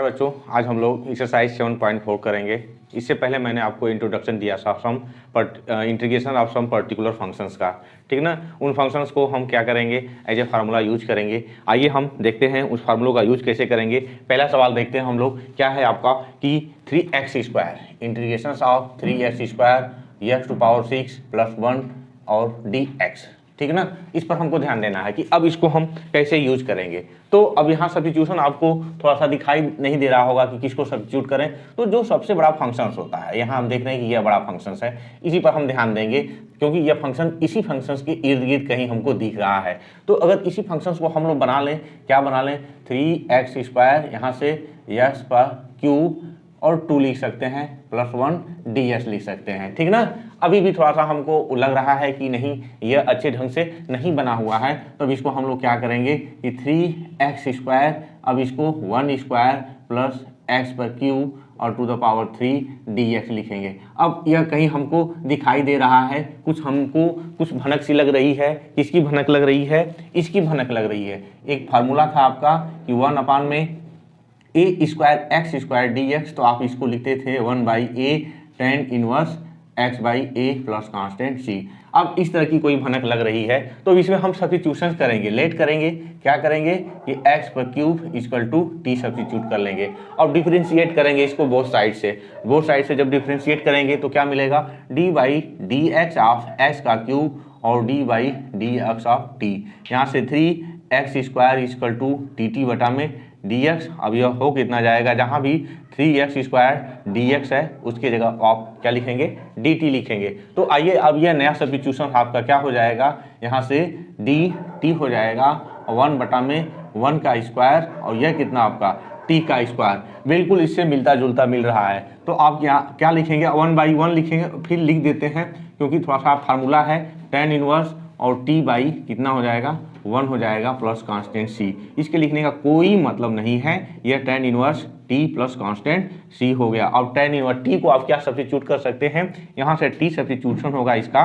बच्चों, आज हम लोग एक्सरसाइज 7.4 करेंगे। इससे पहले मैंने आपको इंट्रोडक्शन दिया था integration of some particular functions का, ठीक ना। उन फंक्शंस को हम क्या करेंगे, एज ए फार्मूला यूज करेंगे। आइए हम देखते हैं उस फार्मूलों का यूज कैसे करेंगे। पहला सवाल देखते हैं हम लोग, क्या है आपका कि 3x² integration of 3x² x to power 6 + 1 और dx, ठीक है ना। इस पर हमको ध्यान देना है कि अब इसको हम कैसे यूज करेंगे। तो अब यहाँ सब्स्टिट्यूशन आपको थोड़ा सा दिखाई नहीं दे रहा होगा कि किसको सब्स्टिट्यूट करें। तो जो सबसे बड़ा फंक्शंस होता है, यहाँ हम देख रहे हैं कि यह बड़ा फंक्शंस है, इसी पर हम ध्यान देंगे क्योंकि यह फंक्शन इसी फंक्शंस के इर्द गिर्द कहीं हमको दिख रहा है। तो अगर इसी फंक्शंस को हम लोग बना लें, क्या बना लें, 3x², यहाँ से x³ और 2 लिख सकते हैं, +1 ds लिख सकते हैं, ठीक ना। अभी भी थोड़ा सा हमको लग रहा है कि नहीं, यह अच्छे ढंग से नहीं बना हुआ है, तो अब इसको हम लोग क्या करेंगे कि 3x², अब इसको 1² + x³ और टू द पावर 3 dx लिखेंगे। अब यह कहीं हमको दिखाई दे रहा है, हमको कुछ भनक सी लग रही है। किसकी भनक लग रही है? इसकी भनक लग रही है। एक फार्मूला था आपका कि 1/a² x² dx, तो आप इसको लिखते थे 1/a tan inverse x/a plus constant c। अब इस तरह की कोई भनक लग रही है, तो इसमें हम सब्स्टिट्यूशन करेंगे, लेट करेंगे। क्या करेंगे कि x³ = t सब्स्टिट्यूट कर लेंगे और डिफरेंशिएट करेंगे इसको बोथ साइड से। जब डिफरेंशिएट करेंगे तो क्या मिलेगा, d/dx ऑफ x³ और d/dx ऑफ t। यहाँ से 3x² dt बटा में dx, अब यह हो कितना जाएगा, जहाँ भी 3x² dx है उसकी जगह आप क्या लिखेंगे, dt लिखेंगे। तो आइए अब यह नया सब्स्टिट्यूशन आपका क्या हो जाएगा, यहाँ से dt हो जाएगा 1 बटा में 1 का स्क्वायर और यह कितना आपका t का स्क्वायर, बिल्कुल इससे मिलता जुलता मिल रहा है। तो आप यहाँ क्या लिखेंगे, 1/1 लिखेंगे, फिर लिख देते हैं क्योंकि थोड़ा सा फार्मूला है, tan इनवर्स और t बाई कितना हो जाएगा, 1 हो जाएगा प्लस कांस्टेंट c। इसके लिखने का कोई मतलब नहीं है, यह tan inverse t plus constant c हो गया। अब tan इनवर्स t को आप क्या सब्स्टिट्यूट कर सकते हैं, यहाँ से t सब्स्टिट्यूशन होगा इसका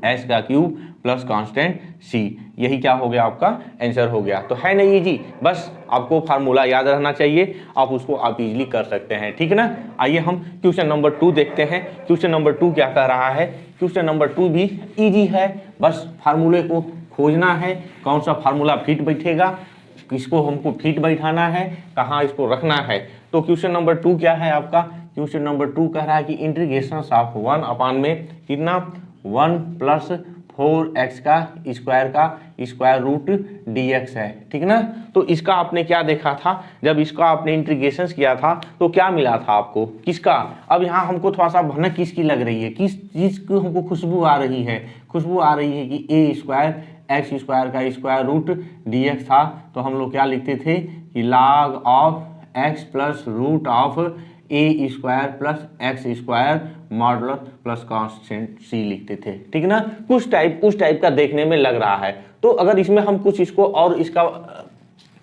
x³ प्लस कांस्टेंट c। यही क्या हो गया, आपका आंसर हो गया। तो है नहीं जी, बस आपको फार्मूला याद रहना चाहिए, आप उसको आप इजीली कर सकते हैं, ठीक है ना। आइए हम क्वेश्चन नंबर 2 देखते हैं। क्वेश्चन नंबर 2 क्या कह रहा है, क्वेश्चन नंबर 2 भी इजी है, बस फार्मूले को खोजना है, कौन सा फार्मूला फिट बैठेगा, किसको हमको फिट बैठाना है, कहाँ इसको रखना है। तो क्वेश्चन नंबर 2 क्या है आपका, क्वेश्चन नंबर 2 कह रहा है कि इंटीग्रेशन ऑफ 1 में कितना 1 + 4x² का स्क्वायर रूट dx है, ठीक ना। तो इसका आपने क्या देखा था, जब इसका आपने इंटीग्रेशन किया था तो क्या मिला था आपको, किसका। अब यहाँ हमको थोड़ा सा भनक किसकी लग रही है, किस चीज़ की हमको खुशबू आ रही है, कि a² x² का स्क्वायर रूट dx था। तो हम लोग क्या लिखते थे कि log of x plus root of a² plus x² modulus plus constant c लिखते थे, ठीक ना। उस टाइप का देखने में लग रहा है। तो अगर इसमें हम कुछ इसको और इसका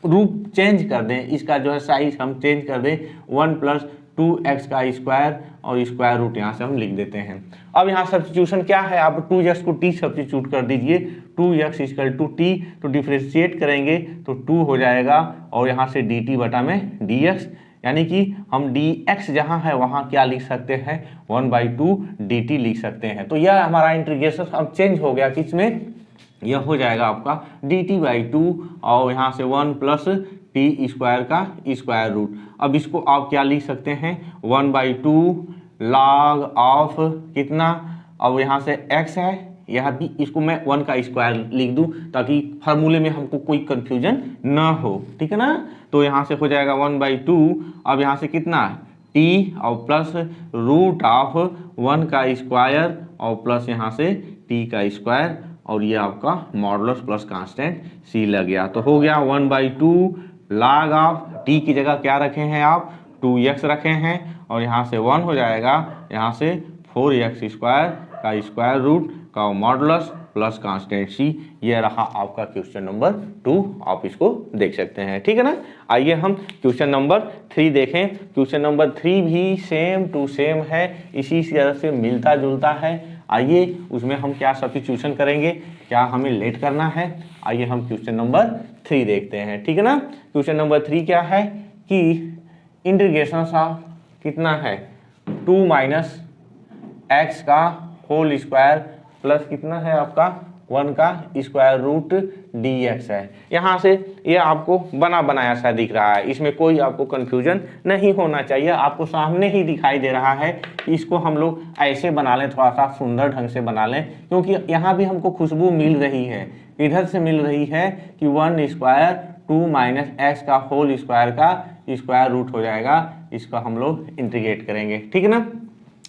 रूप चेंज कर दें, इसका जो है साइज हम चेंज कर दें, 1 + 2x का स्क्वायर और स्क्वायर रूट यहाँ से हम लिख देते हैं। अब यहाँ सब्स्टिट्यूशन क्या है, आप 2x को t सब्स्टिट्यूट कर दीजिए, 2x = t, तो डिफरेंशिएट करेंगे तो 2 हो जाएगा और यहाँ से dt बटा में dx, यानी कि हम dx जहाँ है वहाँ क्या लिख सकते हैं, 1/2 dt लिख सकते हैं। तो यह हमारा इंटीग्रेशन अब चेंज हो गया, किसमें, यह हो जाएगा आपका dt/2 और यहाँ से 1 + t² का स्क्वायर रूट। अब इसको आप क्या लिख सकते हैं, 1/2 log ऑफ कितना, अब यहाँ से x है, यह भी इसको मैं 1 का स्क्वायर लिख दूं ताकि फार्मूले में हमको कोई कंफ्यूजन ना हो, ठीक है ना। तो यहाँ से हो जाएगा 1/2, अब यहाँ से कितना t और प्लस रूट ऑफ 1 का स्क्वायर और प्लस यहाँ से t का स्क्वायर और ये आपका मॉडुलस प्लस कांस्टेंट c लग गया। तो हो गया 1/2 log ऑफ t की जगह क्या रखे हैं आप, 2x रखे हैं और यहाँ से 1 हो जाएगा, यहाँ से 4x² का स्क्वायर रूट का मॉडुलस प्लस कांस्टेंट c। ये रहा आपका क्वेश्चन नंबर 2, आप इसको देख सकते हैं, ठीक है ना। आइए हम क्वेश्चन नंबर 3 देखें। क्वेश्चन नंबर 3 भी सेम टू सेम है, इसी तरह से मिलता जुलता है। आइए उसमें हम क्या सब्स्टिट्यूशन करेंगे, क्या हमें लेट करना है। आइए हम क्वेश्चन नंबर 3 देखते हैं, ठीक है ना। क्वेश्चन नंबर 3 क्या है कि इंटीग्रेशन ऑफ कितना है 2 माइनस एक्स का होल स्क्वायर प्लस कितना है आपका 1 का स्क्वायर रूट dx है। यहाँ से ये आपको बना बनाया सा दिख रहा है, इसमें कोई आपको कंफ्यूजन नहीं होना चाहिए, आपको सामने ही दिखाई दे रहा है। इसको हम लोग ऐसे बना लें, थोड़ा सा सुंदर ढंग से बना लें, क्योंकि यहाँ भी हमको खुशबू मिल रही है। इधर से मिल रही है कि 1 स्क्वायर 2 माइनस एक्स का होल स्क्वायर का स्क्वायर रूट हो जाएगा, इसका हम लोग इंटीग्रेट करेंगे, ठीक है ना।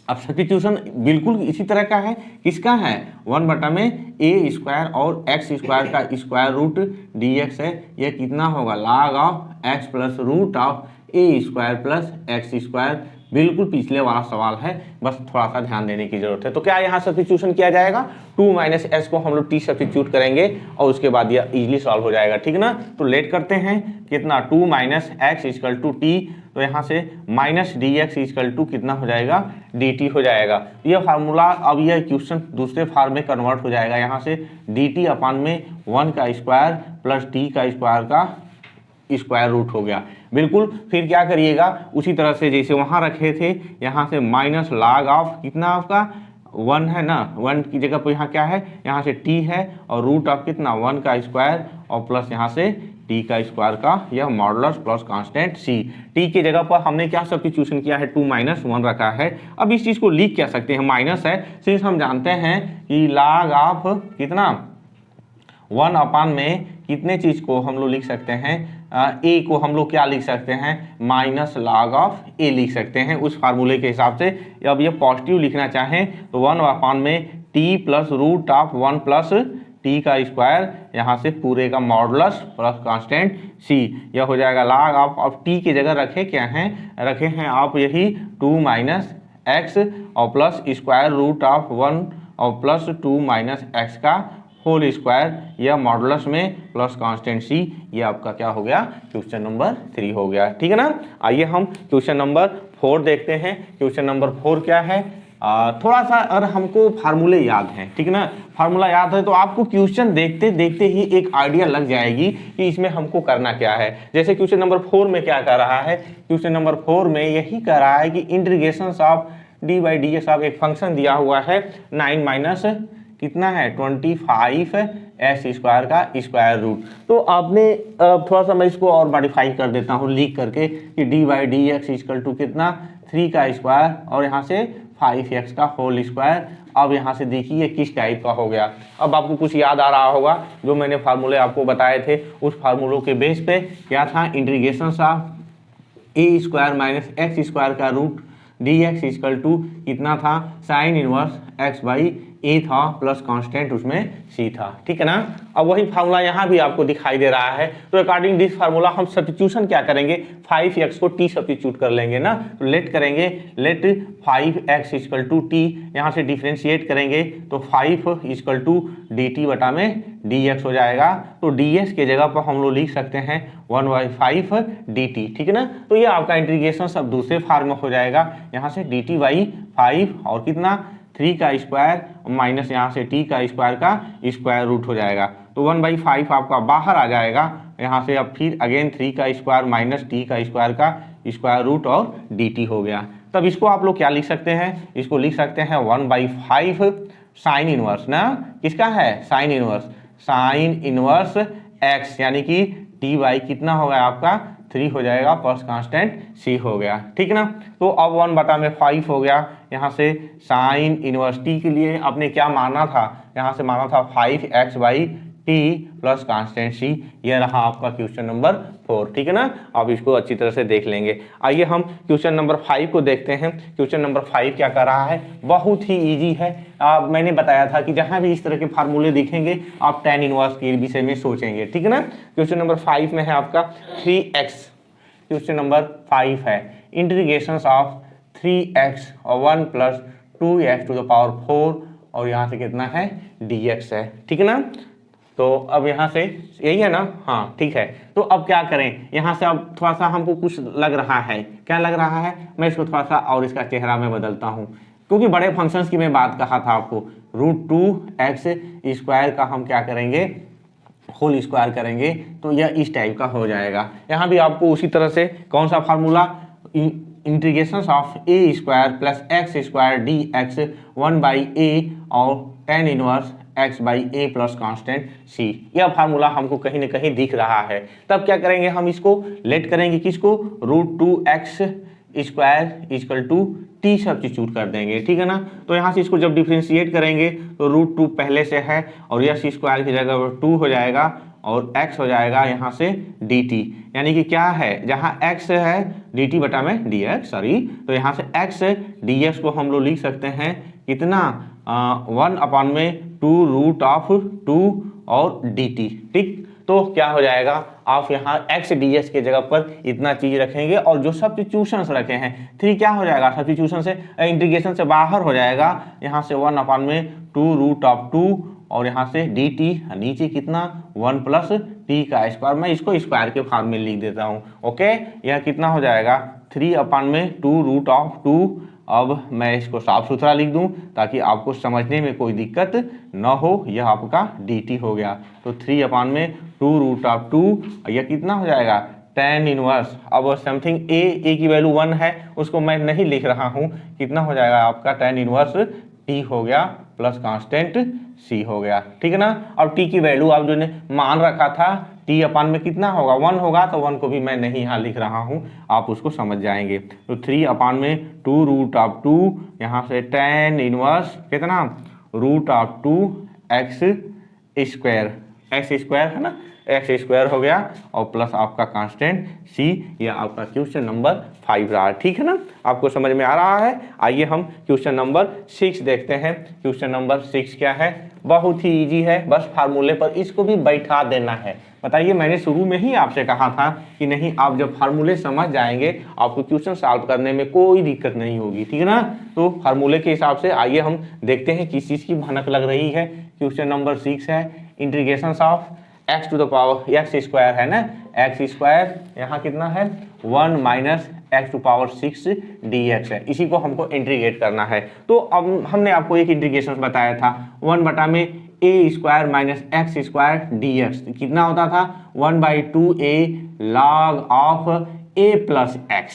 अब सब्स्टिट्यूशन बिल्कुल इसी तरह का है, किसका है 1 बटा में ए स्क्वायर और एक्स स्क्वायर का स्क्वायर रूट dx है। यह कितना होगा log of x plus root of A square plus x square. बिल्कुल पिछले वाला सवाल है, बस थोड़ा सा ध्यान देने की जरूरत है। तो क्या यहाँ सब्स्टिट्यूशन किया जाएगा, 2 माइनस एस को हम लोग टी सब्स्टिट्यूट करेंगे और उसके बाद यह इजीली सॉल्व हो जाएगा, ठीक ना। तो लेट करते हैं कितना 2 minus x equal to t, तो यहाँ से minus d x equal to कितना हो जाएगा डी टी हो जाएगा। यह फार्मूला अब यह क्वेश्चन दूसरे फॉर्म में कन्वर्ट हो जाएगा। यहाँ से डी टी अपान में 1 का स्क्वायर प्लस टी का स्क्वायर का स्क्वायर रूट हो गया। बिल्कुल फिर क्या करिएगा उसी तरह से जैसे वहाँ रखे थे, यहाँ से माइनस लॉग ऑफ कितना आपका 1 है ना, 1 की जगह पर यहाँ क्या है, यहाँ से t है और रूट ऑफ कितना 1 का स्क्वायर और प्लस यहाँ से t का स्क्वायर का यह modulus plus constant c। t की जगह पर हमने क्या सब्स्टिट्यूशन किया है 2 माइनस 1 रखा है। अब इस चीज़ को लिख क्या सकते हैं, माइनस है सिंस हम जानते हैं कि लॉग ऑफ कितना 1 अपान में कितने चीज़ को हम लोग लिख सकते हैं, ए को हम लोग क्या लिख सकते हैं माइनस लॉग ऑफ ए लिख सकते हैं उस फार्मूले के हिसाब से। अब ये पॉजिटिव लिखना चाहें तो 1 अपान में टी प्लस रूट ऑफ 1 प्लस टी का स्क्वायर, यहाँ से पूरे का मॉडुलस प्लस कांस्टेंट सी, यह हो जाएगा लॉग ऑफ। अब टी की जगह रखे क्या हैं, रखे हैं आप यही 2 माइनस एक्स और प्लस स्क्वायर रूट ऑफ 1 और प्लस 2 माइनस एक्स का होल स्क्वायर, यह मॉडुलस में प्लस कांस्टेंट सी। ये आपका क्या हो गया क्वेश्चन नंबर 3 हो गया, ठीक है ना। आइए हम क्वेश्चन नंबर 4 देखते हैं। क्वेश्चन नंबर 4 क्या है, थोड़ा सा अगर हमको फार्मूले याद हैं, ठीक है ना, फार्मूला याद है तो आपको क्वेश्चन देखते देखते ही एक आइडिया लग जाएगी कि इसमें हमको करना क्या है। जैसे क्वेश्चन नंबर 4 में क्या कर रहा है, क्वेश्चन नंबर 4 में यही कर रहा है कि integration of D by d x of एक फंक्शन दिया हुआ है 9 माइनस कितना है 25 एस स्क्वायर का स्क्वायर रूट। तो आपने थोड़ा सा मैं इसको और मॉडिफाई कर देता हूँ लिख करके कि d by d x equal to कितना 3 का स्क्वायर और यहाँ से 5x का होल स्क्वायर। अब यहाँ से देखिए किस टाइप का हो गया। अब आपको कुछ याद आ रहा होगा जो मैंने फार्मूले आपको बताए थे, उस फार्मूलों के बेस पे क्या था, integration of A square minus X square का root D x equal to कितना था sine inverse X by A था प्लस कांस्टेंट उसमें सी था, ठीक है ना। अब वही फार्मूला यहाँ भी आपको दिखाई दे रहा है। तो अकॉर्डिंग दिस फार्मूला हम सब्स्टिट्यूशन क्या करेंगे, 5x को t सब्स्टिट्यूट कर लेंगे ना। तो लेट करेंगे, late 5x equal to T, यहाँ से डिफ्रेंशिएट करेंगे तो 5 इक्वल टू डी टी बटा में dx हो जाएगा। तो ds के जगह पर हम लोग लिख सकते हैं 1/5 dt, ठीक है ना। तो ये आपका इंटीग्रेशन सब दूसरे फार्म में हो जाएगा, यहाँ से dt/5 और कितना 3 का स्क्वायर माइनस यहाँ से t का स्क्वायर का स्क्वायर रूट हो जाएगा। तो 1/5 आपका बाहर आ जाएगा, यहाँ से अब फिर अगेन 3 का स्क्वायर माइनस t का स्क्वायर का स्क्वायर रूट और dt हो गया। तब इसको आप लोग क्या लिख सकते हैं, इसको लिख सकते हैं 1/5 साइन इनवर्स ना, किसका है साइन इनवर्स x, यानी कि t बाई कितना हो गया आपका 3 हो जाएगा प्लस कांस्टेंट c हो गया, ठीक है ना। तो अब 1/5 हो गया। यहाँ से साइन इनवर्स t के लिए आपने क्या माना था, यहाँ से माना था 5x by T plus constant c। यह रहा आपका क्वेश्चन नंबर 4, ठीक है ना। अब इसको अच्छी तरह से देख लेंगे। आइए हम क्वेश्चन नंबर 5 को देखते हैं। क्वेश्चन नंबर 5 क्या कर रहा है, बहुत ही इजी है। मैंने बताया था कि जहाँ भी इस तरह के फार्मूले दिखेंगे आप tan इनवर्स के विषय में सोचेंगे, ठीक है ना। क्वेश्चन नंबर 5 में है आपका 3x। क्वेश्चन नंबर 5 है इंटीग्रेशन ऑफ 3x और 1 plus 2x to the power 4 और यहाँ से कितना है dx है, ठीक है ना। तो अब यहाँ से यही है ना, हाँ ठीक है। तो अब क्या करें, यहाँ से अब थोड़ा सा हमको कुछ लग रहा है, क्या लग रहा है, मैं इसको थोड़ा सा और इसका चेहरा में बदलता हूँ, क्योंकि बड़े फंक्शंस की मैं बात कहा था आपको। √2x स्क्वायर का हम क्या करेंगे होल स्क्वायर करेंगे, तो यह इस टाइप का हो जाएगा। यहाँ भी आपको उसी तरह से कौन सा formula integration of A square plus x square D X 1/a और tan inverse X by A plus constant C. यह फार्मूला हमको कहीं ना कहीं दिख रहा है। तब क्या करेंगे, हम इसको लेट करेंगे किसको, √2x square equal to t substitute कर देंगे, ठीक है ना। तो यहाँ से इसको जब डिफ्रेंशिएट करेंगे तो √2 पहले से है और यस स्क्वायर की जगह 2 हो जाएगा और x हो जाएगा यहाँ से dt, यानी कि क्या है, जहाँ x है dt बटा में dx, सॉरी, तो यहाँ से x dx को हम लोग लिख सकते हैं कितना, 1/2 और dt, ठीक। तो क्या हो जाएगा, आप यहाँ x ds के जगह पर इतना चीज रखेंगे और जो सब्स्टिट्यूशन रखे हैं 3 क्या हो जाएगा, सब्स्टिट्यूशन से इंटीग्रेशन से बाहर हो जाएगा, यहाँ से 1/2 और यहाँ से dt, नीचे कितना 1 प्लस t का स्क्वायर, मैं इसको स्क्वायर के फॉर्म में लिख देता हूँ, ओके। यह कितना हो जाएगा 3/2 अब मैं इसको साफ सुथरा लिख दूं ताकि आपको समझने में कोई दिक्कत न हो। यह आपका dt हो गया, तो 3/2 यह कितना हो जाएगा tan इनवर्स, अब समथिंग a की वैल्यू 1 है, उसको मैं नहीं लिख रहा हूं, कितना हो जाएगा आपका tan इनवर्स t हो गया प्लस कांस्टेंट c हो गया, ठीक है ना। अब t की वैल्यू आप जो ने मान रखा था t/, में कितना होगा 1 होगा, तो 1 को भी मैं नहीं यहाँ लिख रहा हूँ, आप उसको समझ जाएंगे। तो 3/2 यहाँ से tan इनवर्स कितना x स्क्वायर है ना, x स्क्वायर हो गया और प्लस आपका कांस्टेंट c, यह आपका क्वेश्चन नंबर 5 रहा, ठीक है ना। आपको समझ में आ रहा है। आइए हम क्वेश्चन नंबर 6 देखते हैं। क्वेश्चन नंबर 6 क्या है, बहुत ही इजी है, बस फार्मूले पर इसको भी बैठा देना है। बताइए, मैंने शुरू में ही आपसे कहा था कि नहीं, आप जब फार्मूले समझ जाएंगे आपको क्वेश्चन सॉल्व करने में कोई दिक्कत नहीं होगी, ठीक है ना। तो फार्मूले के हिसाब से आइए हम देखते हैं किस चीज़ की भनक लग रही है। क्वेश्चन नंबर 6 है integration of x to the power x square है ना, x स्क्वायर यहाँ कितना है 1 minus x to power 6 dx है, इसी को हमको इंटीग्रेट करना है। तो अब हमने आपको एक इंटीग्रेशन बताया था 1/a square minus x square dx कितना होता था 1/2a log of a plus x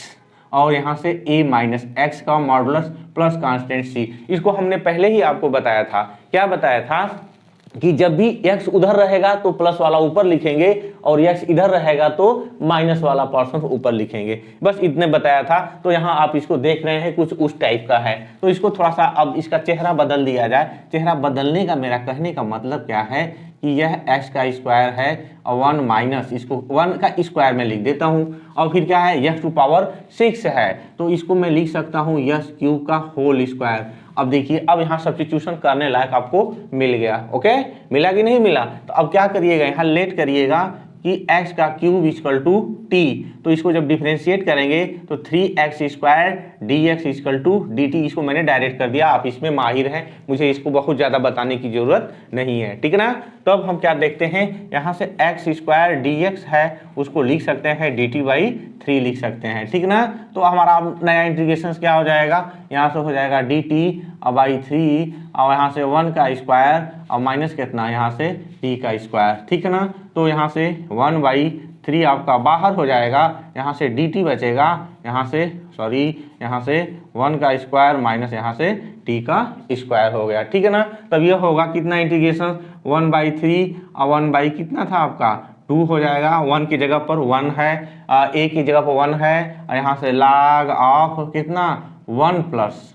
और यहाँ से a माइनस x का मॉडुलस प्लस कांस्टेंट c। इसको हमने पहले ही आपको बताया था, क्या बताया था कि जब भी x उधर रहेगा तो प्लस वाला ऊपर लिखेंगे और x इधर रहेगा तो माइनस वाला पर्सन ऊपर लिखेंगे, बस इतने बताया था। तो यहाँ आप इसको देख रहे हैं कुछ उस टाइप का है, तो इसको थोड़ा सा अब इसका चेहरा बदल दिया जाए। चेहरा बदलने का मेरा कहने का मतलब क्या है कि यह x का स्क्वायर है और 1 माइनस इसको 1 का स्क्वायर में लिख देता हूँ, और फिर क्या है x टू पावर 6 है तो इसको मैं लिख सकता हूँ x क्यूब का होल स्क्वायर। अब देखिए, अब यहाँ सब्स्टिट्यूशन करने लायक आपको मिल गया, ओके, मिला कि नहीं मिला। तो अब क्या करिएगा, यहाँ लेट करिएगा कि x का क्यूब इक्वल टू t, तो इसको जब डिफरेंशिएट करेंगे तो 3x square dx equal to dt, इसको मैंने डायरेक्ट कर दिया, आप इसमें माहिर हैं, मुझे इसको बहुत ज़्यादा बताने की ज़रूरत नहीं है, ठीक है ना। तो अब हम क्या देखते हैं, यहाँ से x स्क्वायर dx है उसको लिख सकते हैं dt/3 लिख सकते हैं, ठीक ना। तो हमारा नया इंटीग्रेशन क्या हो जाएगा, यहाँ से हो जाएगा dt/3 और यहाँ से 1 का स्क्वायर और माइनस कितना यहाँ से t का स्क्वायर, ठीक है ना। तो यहाँ से 1/3 आपका बाहर हो जाएगा, यहाँ से dt बचेगा, यहाँ से सॉरी यहाँ से 1 का स्क्वायर माइनस यहाँ से t का स्क्वायर हो गया, ठीक है ना। तब ये होगा कितना इंटीग्रेशन 1/3 और 1 कितना था आपका 2 हो जाएगा, 1 की जगह पर 1 है, a की जगह पर 1 है और यहाँ से log ऑफ कितना 1 प्लस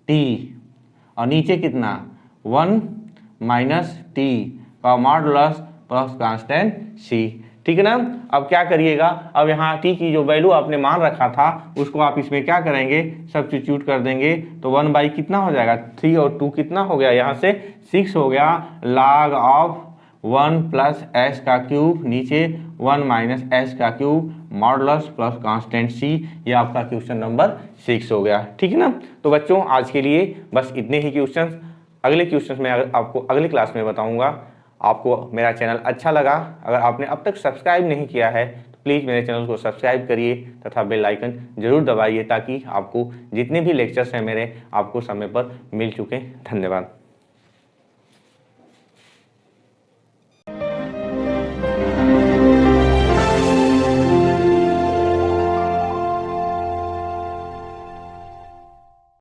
t और नीचे कितना 1 माइनस t का मॉडुलस प्लस कांस्टेंट c, ठीक है ना। अब क्या करिएगा, अब यहाँ t की जो वैल्यू आपने मान रखा था उसको आप इसमें क्या करेंगे, सब्स्टिट्यूट कर देंगे। तो 1 कितना हो जाएगा 3 और 2 कितना हो गया यहाँ से 6 हो गया, log ऑफ 1 प्लस s का क्यूब नीचे 1 माइनस s का cube modulus plus constant c, ये आपका क्वेश्चन नंबर 6 हो गया, ठीक है ना। तो बच्चों आज के लिए बस इतने ही क्वेश्चंस, अगले क्वेश्चंस में आपको अगली क्लास में बताऊंगा। आपको मेरा चैनल अच्छा लगा, अगर आपने अब तक सब्सक्राइब नहीं किया है तो प्लीज़ मेरे चैनल को सब्सक्राइब करिए तथा बेल आइकन जरूर दबाइए ताकि आपको जितने भी लेक्चर्स हैं मेरे आपको समय पर मिल चुके। धन्यवाद।